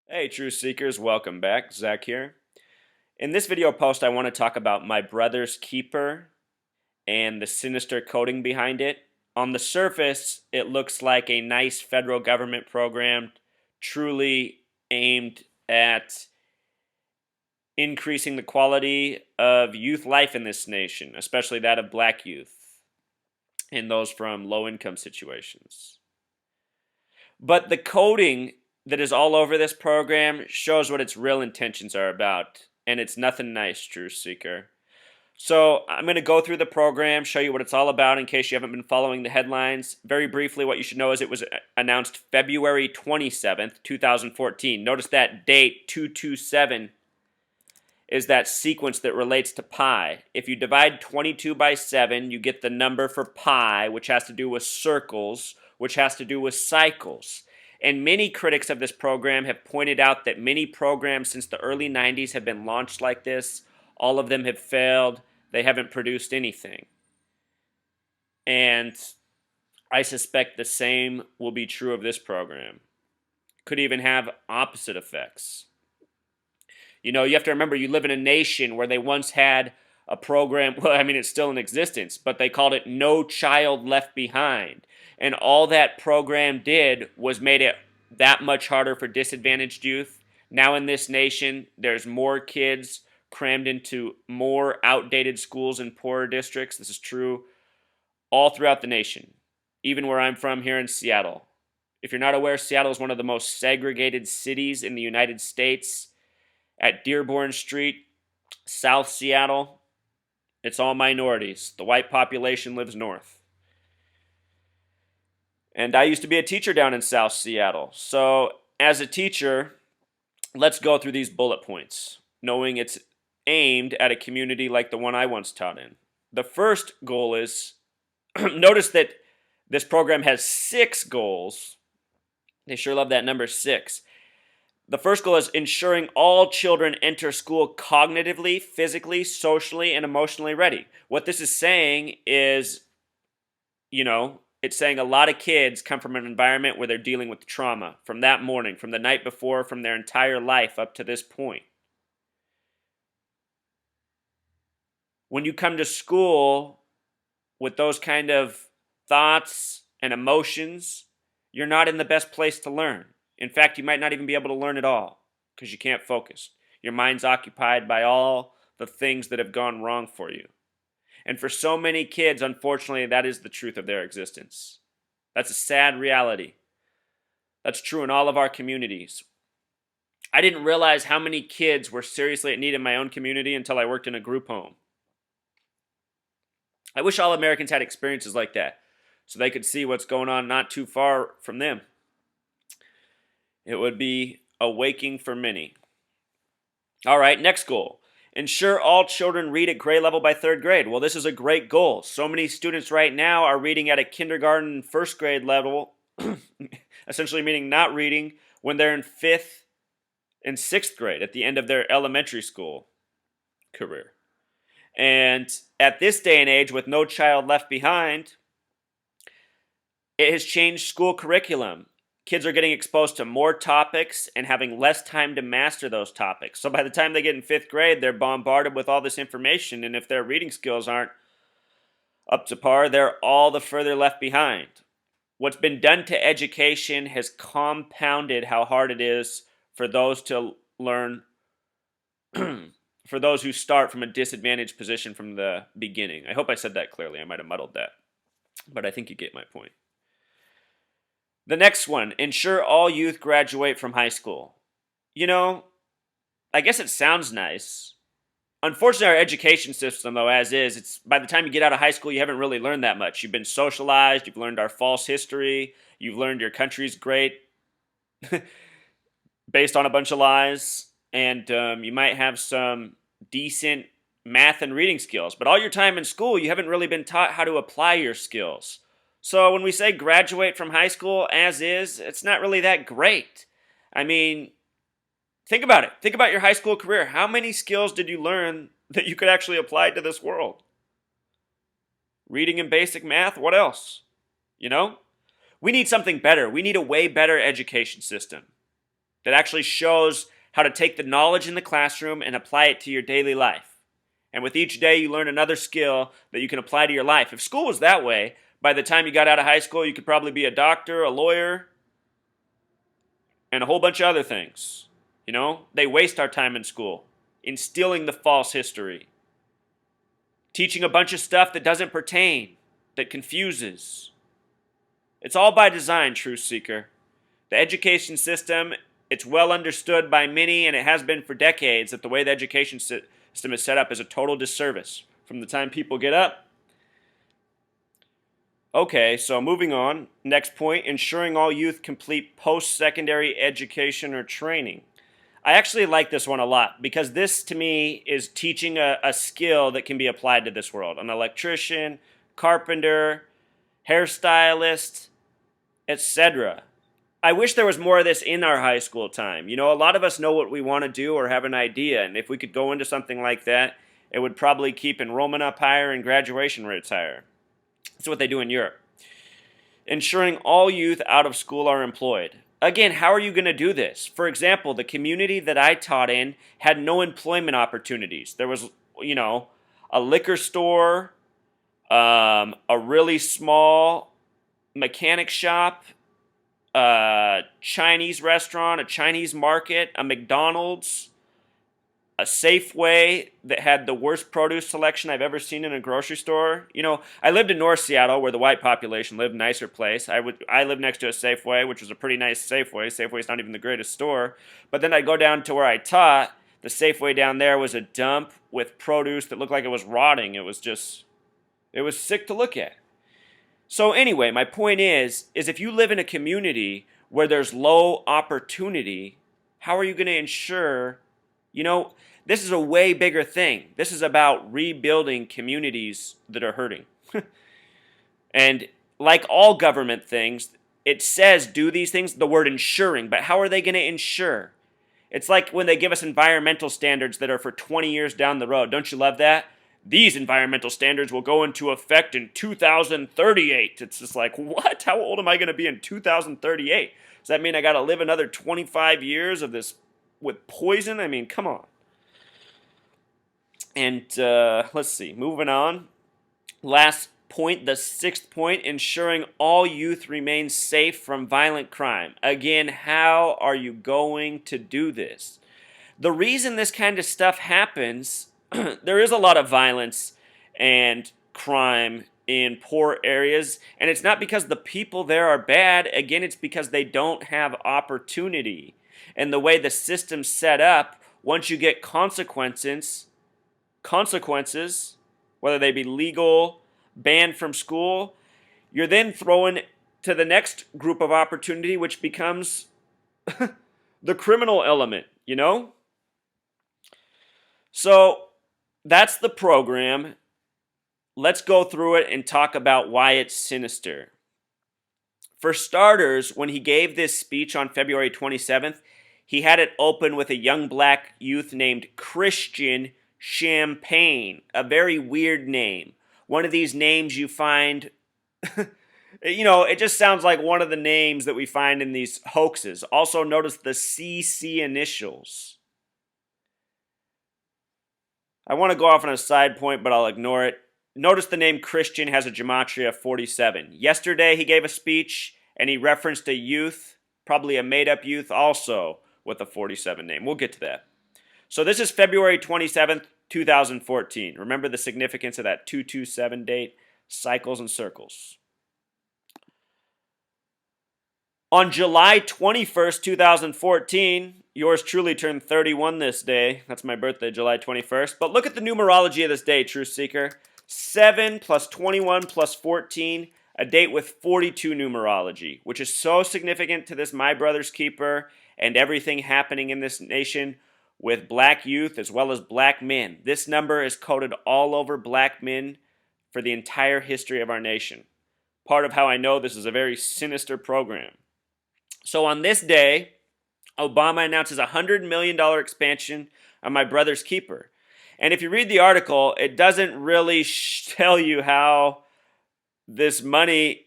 Hey, Truth Seekers, welcome back. Zach here. In this video post, I want to talk about My Brother's Keeper and the sinister coding behind it. On the surface, it looks like a nice federal government program truly aimed at increasing the quality of youth life in this nation, especially that of black youth and those from low income situations. But the coding that is all over this program shows what its real intentions are about, and it's nothing nice, Truth Seeker. So I'm going to go through the program, show you what it's all about in case you haven't been following the headlines. Very briefly, what you should know is it was announced February 27th, 2014. Notice that date, 227, is that sequence that relates to pi. If you divide 22 by 7, you get the number for pi, which has to do with circles, which has to do with cycles. And many critics of this program have pointed out that many programs since the early 90s have been launched like this. All of them have failed. They haven't produced anything. And I suspect the same will be true of this program. Could even have opposite effects. You know, you have to remember you live in a nation where they once had a program, well, I mean, it's still in existence, but they called it No Child Left Behind. And all that program did was made it that much harder for disadvantaged youth. Now in this nation, there's more kids crammed into more outdated schools in poorer districts. This is true all throughout the nation, even where I'm from here in Seattle. If you're not aware, Seattle is one of the most segregated cities in the United States. At Dearborn Street, South Seattle, it's all minorities. The white population lives north. And I used to be a teacher down in South Seattle. So, as a teacher, let's go through these bullet points, knowing it's aimed at a community like the one I once taught in. The first goal is notice that this program has 6 goals. They sure love that number 6. The first goal is ensuring all children enter school cognitively, physically, socially, and emotionally ready. What this is saying is, it's saying a lot of kids come from an environment where they're dealing with trauma from that morning, from the night before, from their entire life up to this point. When you come to school with those kind of thoughts and emotions, you're not in the best place to learn. In fact, you might not even be able to learn at all because you can't focus. Your mind's occupied by all the things that have gone wrong for you. And for so many kids, unfortunately, that is the truth of their existence. That's a sad reality. That's true in all of our communities. I didn't realize how many kids were seriously in need in my own community until I worked in a group home. I wish all Americans had experiences like that so they could see what's going on not too far from them. It would be a waking for many. All right, next goal. Ensure all children read at grade level by 3rd grade. Well, this is a great goal. So many students right now are reading at a kindergarten, 1st grade level, essentially meaning not reading when they're in 5th and 6th grade at the end of their elementary school career. And at this day and age, with No Child Left Behind, it has changed school curriculum. Kids are getting exposed to more topics and having less time to master those topics. So by the time they get in 5th grade, they're bombarded with all this information, and if their reading skills aren't up to par, they're all the further left behind. What's been done to education has compounded how hard it is for those to learn, for those who start from a disadvantaged position from the beginning. I hope I said that clearly. I might have muddled that, but I think you get my point. The next one, ensure all youth graduate from high school. I guess it sounds nice. Unfortunately, our education system, though, as is, it's by the time you get out of high school, you haven't really learned that much. You've been socialized, you've learned our false history, you've learned your country's great based on a bunch of lies, and you might have some decent math and reading skills. But all your time in school, you haven't really been taught how to apply your skills. So when we say graduate from high school as is, it's not really that great. I mean, think about it. Think about your high school career. How many skills did you learn that you could actually apply to this world? Reading and basic math? What else? We need something better. We need a way better education system that actually shows how to take the knowledge in the classroom and apply it to your daily life. And with each day, you learn another skill that you can apply to your life. If school was that way, by the time you got out of high school, you could probably be a doctor, a lawyer, and a whole bunch of other things. You know, they waste our time in school, instilling the false history, teaching a bunch of stuff that doesn't pertain, that confuses. It's all by design, truth seeker. The education system, it's well understood by many, and it has been for decades, that the way the education system is set up is a total disservice from the time people get up. Okay, so moving on. Next point, ensuring all youth complete post-secondary education or training. I actually like this one a lot because this, to me, is teaching a skill that can be applied to this world. An electrician, carpenter, hairstylist, etc. I wish there was more of this in our high school time. You know, a lot of us know what we want to do or have an idea, and if we could go into something like that, it would probably keep enrollment up higher and graduation rates higher. That's what they do in Europe. Ensuring all youth out of school are employed. Again, how are you going to do this? For example, the community that I taught in had no employment opportunities. There was, a liquor store, a really small mechanic shop, a Chinese restaurant, a Chinese market, a McDonald's, a Safeway that had the worst produce selection I've ever seen in a grocery store. You know, I lived in North Seattle where the white population lived, nicer place. I lived next to a Safeway, which was a pretty nice Safeway. Safeway's not even the greatest store. But then I'd go down to where I taught. The Safeway down there was a dump with produce that looked like it was rotting. It was sick to look at. So anyway, my point is if you live in a community where there's low opportunity, how are you going to ensure, this is a way bigger thing. This is about rebuilding communities that are hurting. And like all government things, it says do these things, the word ensuring, but how are they going to ensure? It's like when they give us environmental standards that are for 20 years down the road. Don't you love that? These environmental standards will go into effect in 2038. It's just like, what? How old am I going to be in 2038? Does that mean I got to live another 25 years of this with poison? I mean, come on. And let's see, moving on. Last point, the sixth point, ensuring all youth remain safe from violent crime. Again, how are you going to do this? The reason this kind of stuff happens, there is a lot of violence and crime in poor areas, and it's not because the people there are bad. Again, it's because they don't have opportunity. And the way the system's set up, once you get consequences, whether they be legal, banned from school, you're then thrown to the next group of opportunity, which becomes the criminal element, So that's the program. Let's go through it and talk about why it's sinister. For starters, when he gave this speech on February 27th, he had it open with a young black youth named Christian Champagne, a very weird name. One of these names you find, it just sounds like one of the names that we find in these hoaxes. Also notice the CC initials. I want to go off on a side point, but I'll ignore it. Notice the name Christian has a Gematria 47. Yesterday he gave a speech and he referenced a youth, probably a made-up youth also, with a 47 name. We'll get to that. So this is February 27th, 2014. Remember the significance of that 227 date? Cycles and circles. On July 21st, 2014, yours truly turned 31 this day. That's my birthday, July 21st. But look at the numerology of this day, Truth Seeker. 7 plus 21 plus 14, a date with 42 numerology, which is so significant to this My Brother's Keeper and everything happening in this nation with black youth as well as black men. This number is coded all over black men for the entire history of our nation. Part of how I know this is a very sinister program. So on this day, Obama announces a $100 million expansion on My Brother's Keeper. And if you read the article, it doesn't really tell you how this money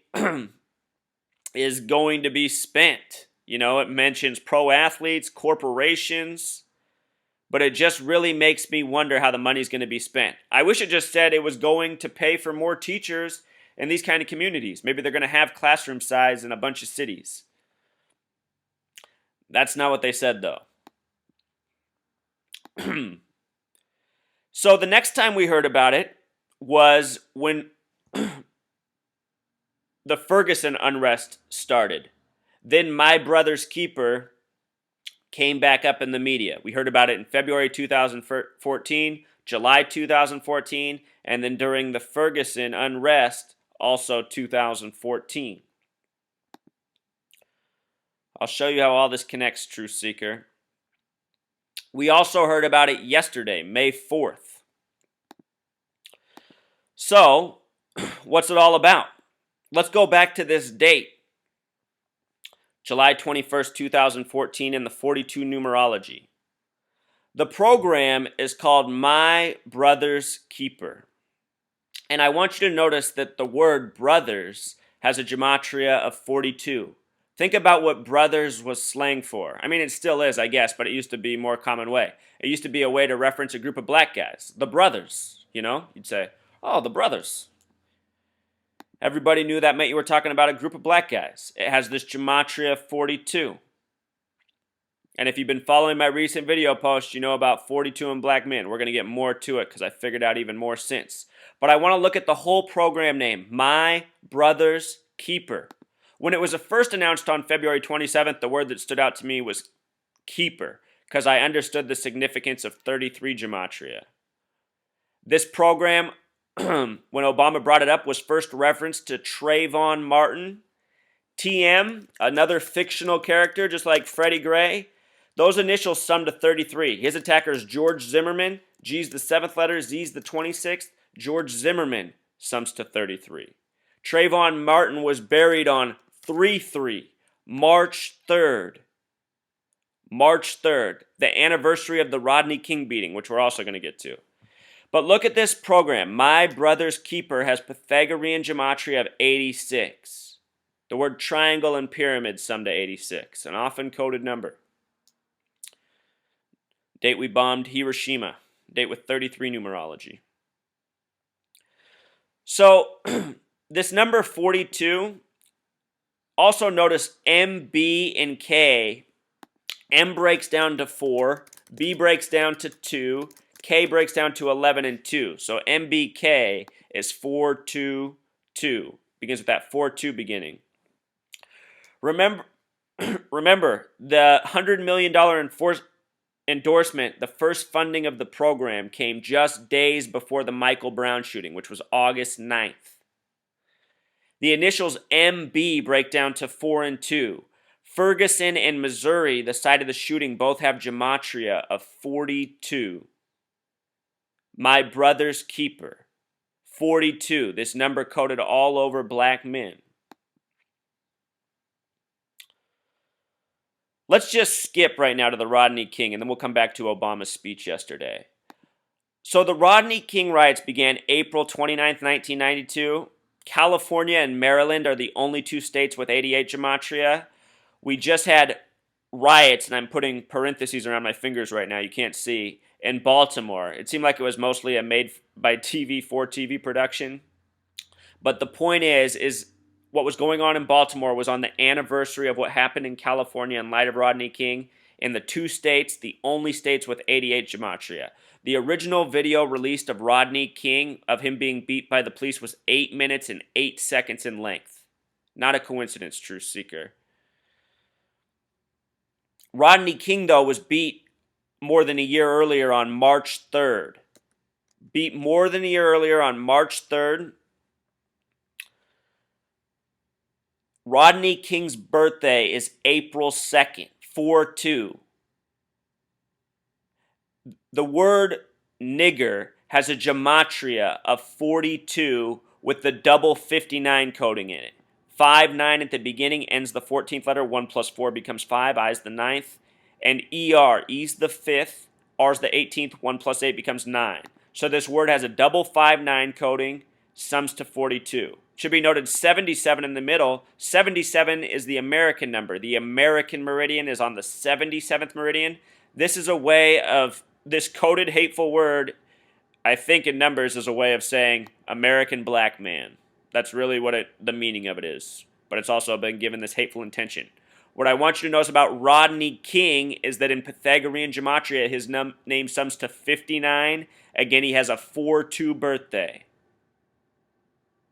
is going to be spent. You know, it mentions pro athletes, corporations, but it just really makes me wonder how the money's going to be spent. I wish it just said it was going to pay for more teachers in these kind of communities. Maybe they're going to have classroom size in a bunch of cities. That's not what they said, though. So the next time we heard about it was when the Ferguson unrest started. Then My Brother's Keeper came back up in the media. We heard about it in February 2014, July 2014, and then during the Ferguson unrest, also 2014. I'll show you how all this connects, Truth Seeker. We also heard about it yesterday, May 4th. So, what's it all about? Let's go back to this date. July 21st, 2014, in the 42 numerology. The program is called My Brother's Keeper. And I want you to notice that the word brothers has a gematria of 42. Think about what brothers was slang for. I mean, it still is, I guess, but it used to be a more common way. It used to be a way to reference a group of black guys. The brothers, you know? You'd say, oh, the brothers. Everybody knew that meant you were talking about a group of black guys. It has this gematria of 42. And if you've been following my recent video posts, you know about 42 and black men. We're going to get more to it because I figured out even more since. But I want to look at the whole program name, My Brother's Keeper. When it was first announced on February 27th, the word that stood out to me was keeper, because I understood the significance of 33 gematria. This program, when Obama brought it up, was first referenced to Trayvon Martin. TM, another fictional character, just like Freddie Gray. Those initials sum to 33. His attacker is George Zimmerman. G's the 7th letter, Z's the 26th. George Zimmerman sums to 33. Trayvon Martin was buried on 3-3, March 3rd. March 3rd, the anniversary of the Rodney King beating, which we're also going to get to. But look at this program. My Brother's Keeper has Pythagorean gematria of 86. The word triangle and pyramid sum to 86, an often coded number. Date we bombed Hiroshima. Date with 33 numerology. So, this number 42, also notice M, B, and K. M breaks down to 4, B breaks down to 2, K breaks down to 11 and 2. So MBK is 422. Begins with that 4-2 beginning. Remember the $100 million endorsement, the first funding of the program came just days before the Michael Brown shooting, which was August 9th. The initials MB break down to 4 and 2. Ferguson and Missouri, the site of the shooting, both have gematria of 42. My Brother's Keeper, 42. This number coded all over black men. Let's just skip right now to the Rodney King, and then we'll come back to Obama's speech yesterday. So the Rodney King riots began April 29th, 1992. California and Maryland are the only two states with 88 gematria. We just had riots, and I'm putting parentheses around my fingers right now, you can't see, in Baltimore. It seemed like it was mostly a made-by-TV, for-TV production. But the point is what was going on in Baltimore was on the anniversary of what happened in California in light of Rodney King. In the two states, the only states with 88 gematria. The original video released of Rodney King, of him being beat by the police, was 8 minutes and 8 seconds in length. Not a coincidence, Truth Seeker. Rodney King, though, was beat more than a year earlier on March 3rd. Beat more than a year earlier on March 3rd. Rodney King's birthday is April 2nd, 4-2. The word nigger has a gematria of 42 with the double 59 coding in it. 5-9 at the beginning ends the 14th letter. 1 plus 4 becomes 5. I is the 9th. And ER, E's the 5th. R's the 18th. 1 plus 8 becomes 9. So this word has a double 5-9 coding. Sums to 42. Should be noted 77 in the middle. 77 is the American number. The American meridian is on the 77th meridian. This is a way of, this coded hateful word, I think in numbers, is a way of saying American black man. That's really what the meaning of it is. But it's also been given this hateful intention. What I want you to notice about Rodney King is that in Pythagorean Gematria, his name sums to 59. Again, he has a 4-2 birthday.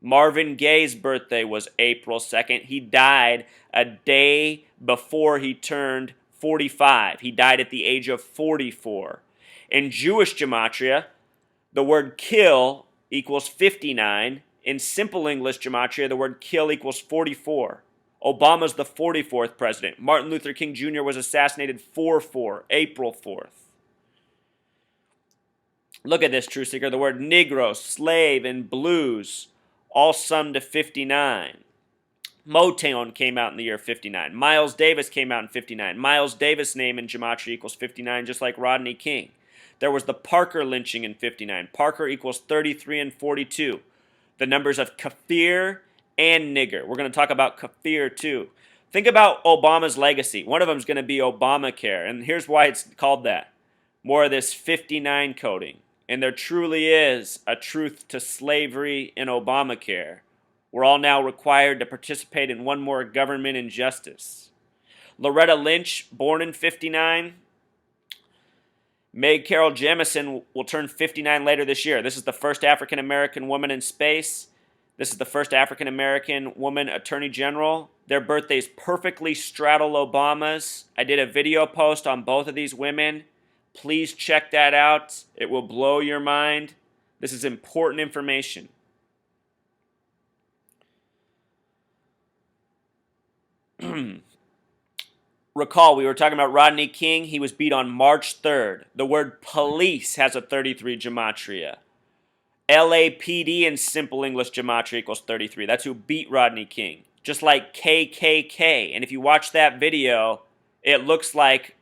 Marvin Gaye's birthday was April 2nd. He died a day before he turned 45. He died at the age of 44. In Jewish Gematria, the word kill equals 59. In simple English Gematria, the word kill equals 44. Obama's the 44th president. Martin Luther King Jr. was assassinated 4-4, April 4th. Look at this, True Seeker. The word Negro, slave, and blues all sum to 59. Motown came out in the year 59. Miles Davis came out in 59. Miles Davis' name in Gematria equals 59, just like Rodney King. There was the Parker lynching in 59. Parker equals 33 and 42. The numbers of Kafir and nigger. We're going to talk about Kafir too. Think about Obama's legacy. One of them is going to be Obamacare, and here's why it's called that. More of this 59 coding. And there truly is a truth to slavery in Obamacare. We're all now required to participate in one more government injustice. Loretta Lynch, born in 59. Meg Carol Jemison will turn 59 later this year. This is the first African-American woman in space. This is the first African-American woman attorney general. Their birthdays perfectly straddle Obama's. I did a video post on both of these women. Please check that out. It will blow your mind. This is important information. Recall, we were talking about Rodney King. He was beat on March 3rd. The word police has a 33 gematria. LAPD in simple English gematria equals 33. That's who beat Rodney King. Just like KKK. And if you watch that video, it looks like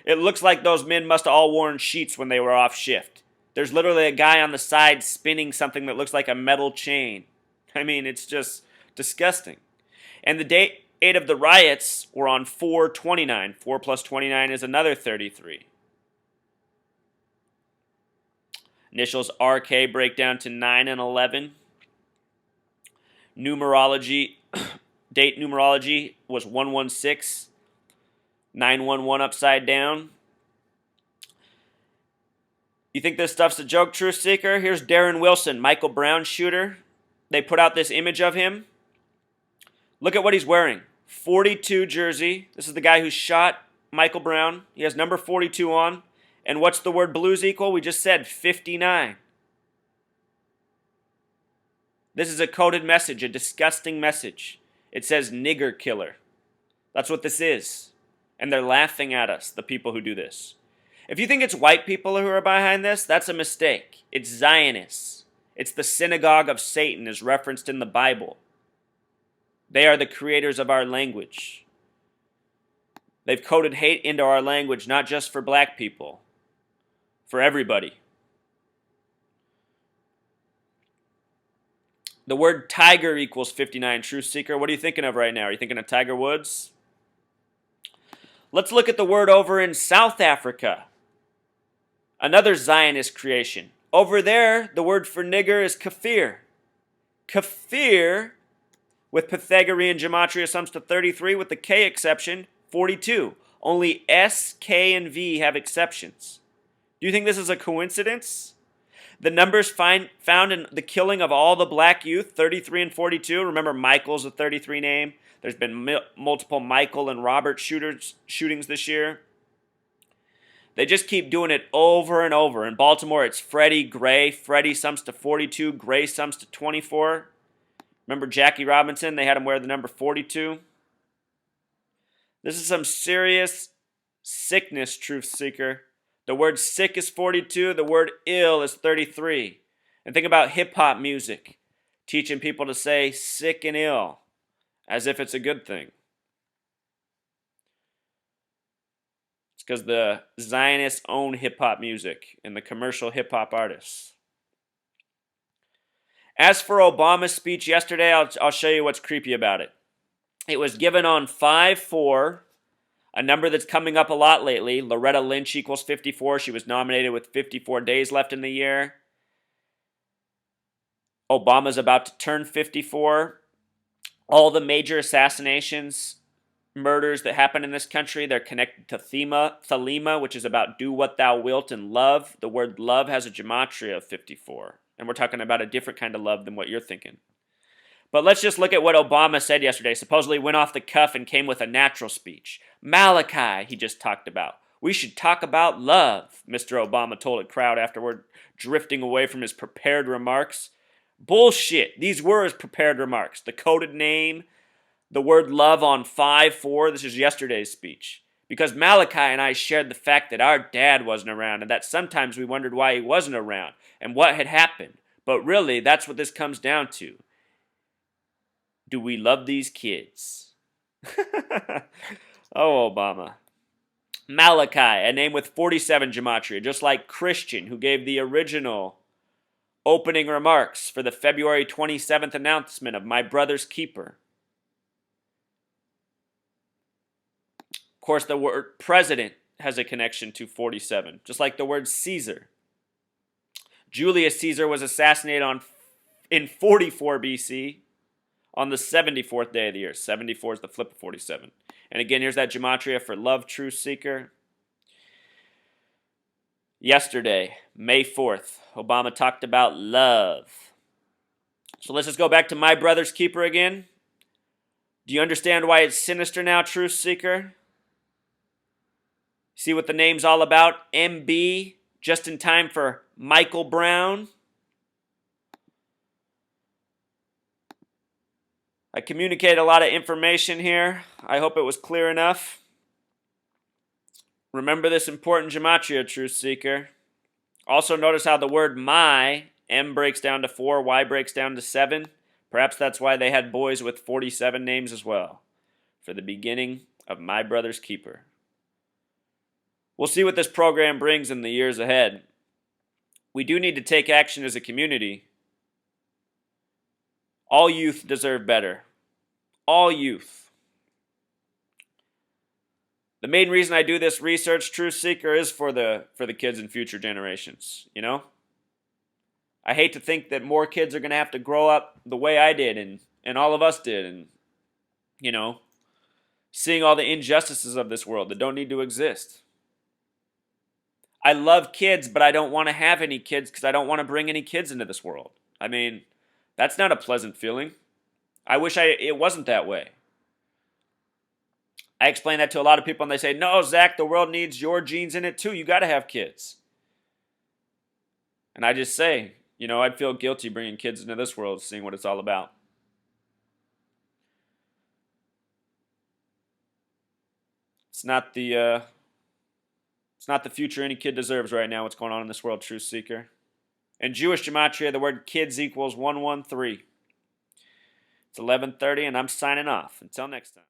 it looks like those men must have all worn sheets when they were off shift. There's literally a guy on the side spinning something that looks like a metal chain. I mean, it's just disgusting. And the date of the riots were on 4/29. 4 plus 29 is another 33. Initials RK break down to 9 and 11. Numerology, date numerology was 116. 911 upside down. You think this stuff's a joke, Truth Seeker? Here's Darren Wilson, Michael Brown shooter. They put out this image of him. Look at what he's wearing. 42 jersey. This is the guy who shot Michael Brown. He has number 42 on. And what's the word blues equal? We just said 59. This is a coded message, a disgusting message. It says nigger killer. That's what this is. And they're laughing at us, the people who do this. If you think it's white people who are behind this, that's a mistake. It's Zionists. It's the synagogue of Satan as referenced in the Bible. They are the creators of our language. They've coded hate into our language, not just for black people, for everybody. The word tiger equals 59, Truth Seeker. What are you thinking of right now? Are you thinking of Tiger Woods? Let's look at the word over in South Africa. Another Zionist creation. Over there, the word for nigger is kafir. Kafir, with Pythagorean gematria, sums to 33, with the K exception, 42. Only S, K, and V have exceptions. Do you think this is a coincidence? The numbers found in the killing of all the black youth, 33 and 42. Remember, Michael's a 33 name. There's been multiple Michael and Robert shootings this year. They just keep doing it over and over. In Baltimore, it's Freddie Gray. Freddie sums to 42. Gray sums to 24. Remember Jackie Robinson? They had him wear the number 42. This is some serious sickness, Truth Seeker. The word sick is 42. The word ill is 33. And think about hip-hop music. Teaching people to say sick and ill as if it's a good thing. It's because the Zionists own hip-hop music and the commercial hip-hop artists. As for Obama's speech yesterday, I'll show you what's creepy about it. It was given on 5/4, a number that's coming up a lot lately. Loretta Lynch equals 54. She was nominated with 54 days left in the year. Obama's about to turn 54. All the major assassinations, murders that happen in this country, they're connected to Thelema, which is about do what thou wilt, and love. The word love has a gematria of 54. And we're talking about a different kind of love than what you're thinking. But let's just look at what Obama said yesterday. Supposedly went off the cuff and came with a natural speech. Malachi, he just talked about. We should talk about love, Mr. Obama told a crowd afterward, drifting away from his prepared remarks. Bullshit. These were his prepared remarks. The coded name, the word love on 5/4. This is yesterday's speech. Because Malachi and I shared the fact that our dad wasn't around and that sometimes we wondered why he wasn't around and what had happened. But really, that's what this comes down to. Do we love these kids? Oh, Obama. Malachi, a name with 47 gematria, just like Christian, who gave the original opening remarks for the February 27th announcement of My Brother's Keeper. Of course, the word president has a connection to 47, just like the word Caesar. Julius Caesar was assassinated in 44 BC on the 74th day of the year. 74 is the flip of 47. And again, here's that gematria for love, truth seeker. Yesterday, May 4th, Obama talked about love. So let's just go back to My Brother's Keeper again. Do you understand why it's sinister now, truth seeker? See what the name's all about? MB, just in time for Michael Brown. I communicated a lot of information here. I hope it was clear enough. Remember this important gematria, truth seeker. Also notice how the word my, M breaks down to 4, Y breaks down to 7. Perhaps that's why they had boys with 47 names as well, for the beginning of My Brother's Keeper. We'll see what this program brings in the years ahead. We do need to take action as a community. All youth deserve better. All youth. The main reason I do this research, Truth Seeker, is for the kids and future generations, you know? I hate to think that more kids are going to have to grow up the way I did and all of us did, and, you know, seeing all the injustices of this world that don't need to exist. I love kids, but I don't want to have any kids because I don't want to bring any kids into this world. I mean, that's not a pleasant feeling. I wish it wasn't that way. I explain that to a lot of people and they say, no, Zach, the world needs your genes in it too. You got to have kids. And I just say, you know, I'd feel guilty bringing kids into this world, seeing what it's all about. It's not the future any kid deserves right now, what's going on in this world, Truth Seeker. In Jewish gematria, the word kids equals 113. It's 11:30, and I'm signing off. Until next time.